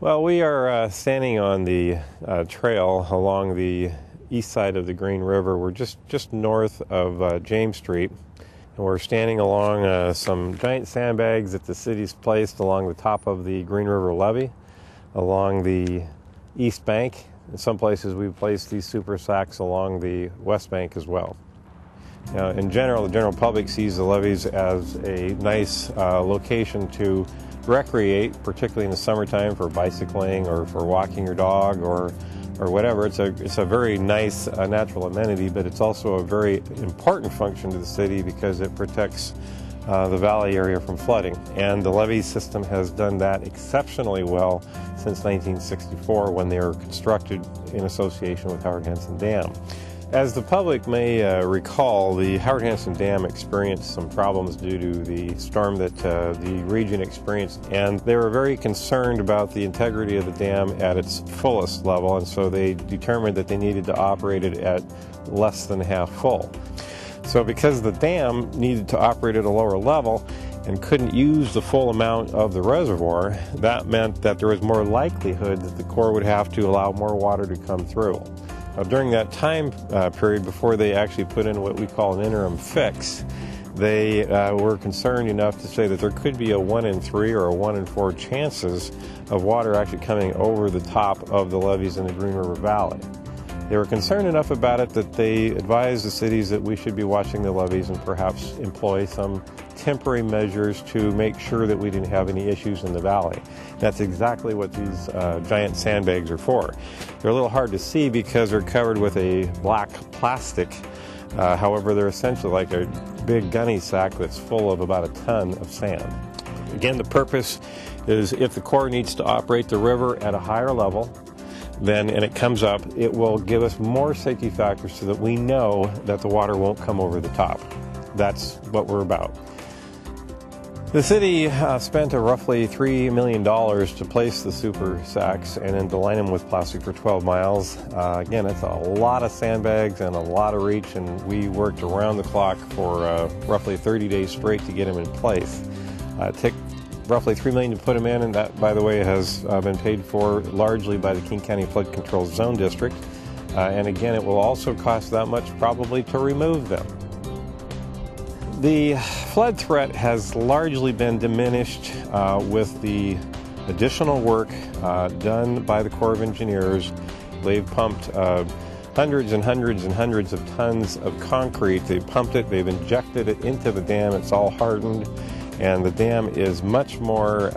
Well, we are standing on the trail along the east side of the Green River. We're just north of James Street, and we're standing along some giant sandbags that the city's placed along the top of the Green River levee, along the east bank. In some places we've placed these super sacks along the west bank as well. In general, the general public sees the levees as a nice location to recreate, particularly in the summertime for bicycling or for walking your dog or whatever. It's a very nice natural amenity, but it's also a very important function to the city because it protects the valley area from flooding. And the levee system has done that exceptionally well since 1964 when they were constructed in association with Howard Hansen Dam. As the public may recall, the Howard Hansen Dam experienced some problems due to the storm that the region experienced, and they were very concerned about the integrity of the dam at its fullest level, and so they determined that they needed to operate it at less than half full. So because the dam needed to operate at a lower level and couldn't use the full amount of the reservoir, that meant that there was more likelihood that the Corps would have to allow more water to come through. During that time period, before they actually put in what we call an interim fix, they were concerned enough to say that there could be a 1 in 3 or a 1 in 4 chances of water actually coming over the top of the levees in the Green River Valley. They were concerned enough about it that they advised the cities that we should be watching the levees and perhaps employ some temporary measures to make sure that we didn't have any issues in the valley. That's exactly what these giant sandbags are for. They're a little hard to see because they're covered with a black plastic. However, they're essentially like a big gunny sack that's full of about a ton of sand. Again, the purpose is if the Corps needs to operate the river at a higher level, and it comes up, it will give us more safety factors so that we know that the water won't come over the top. That's what we're about. The city spent roughly $3 million to place the super sacks and then to line them with plastic for 12 miles. Again, it's a lot of sandbags and a lot of reach, and we worked around the clock for roughly 30 days straight to get them in place. It took roughly $3 million to put them in, and that, by the way, has been paid for largely by the King County Flood Control Zone District. And again, it will also cost that much probably to remove them. The flood threat has largely been diminished with the additional work done by the Corps of Engineers. They've pumped hundreds and hundreds and hundreds of tons of concrete. They've pumped it, they've injected it into the dam, it's all hardened, and the dam is much more,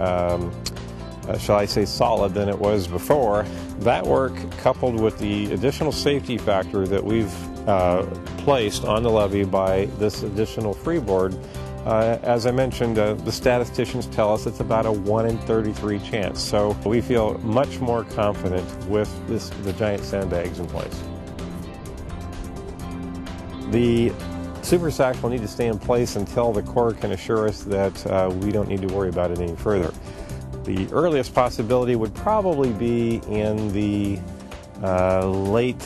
shall I say, solid than it was before. That work, coupled with the additional safety factor that we've placed on the levee by this additional freeboard, as I mentioned, the statisticians tell us it's about a 1 in 33 chance. So we feel much more confident with the giant sandbags in place. The super sacks will need to stay in place until the Corps can assure us that we don't need to worry about it any further. The earliest possibility would probably be in the late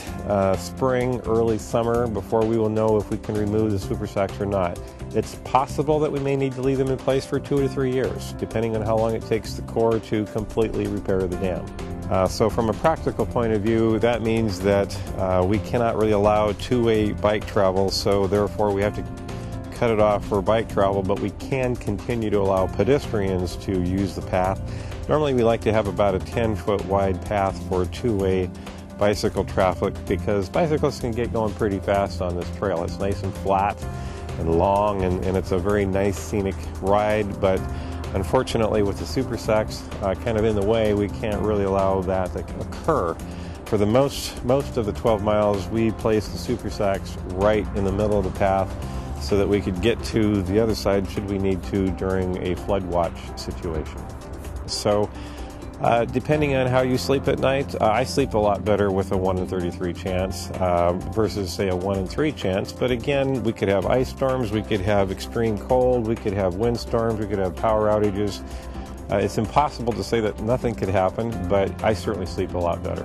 spring, early summer, before we will know if we can remove the super sacks or not. It's possible that we may need to leave them in place for 2 to 3 years, depending on how long it takes the Corps to completely repair the dam. So from a practical point of view, that means that we cannot really allow two-way bike travel, so therefore we have to cut it off for bike travel, but we can continue to allow pedestrians to use the path. Normally we like to have about a 10-foot wide path for two-way bicycle traffic because bicyclists can get going pretty fast on this trail. It's nice and flat and long, and it's a very nice scenic ride, but unfortunately with the super sacks kind of in the way, we can't really allow that to occur. For the most of the 12 miles, we placed the super sacks right in the middle of the path so that we could get to the other side should we need to during a flood watch situation. So depending on how you sleep at night, I sleep a lot better with a 1 in 33 chance versus, say, a 1 in 3 chance. But again, we could have ice storms, we could have extreme cold, we could have windstorms, we could have power outages. It's impossible to say that nothing could happen, but I certainly sleep a lot better.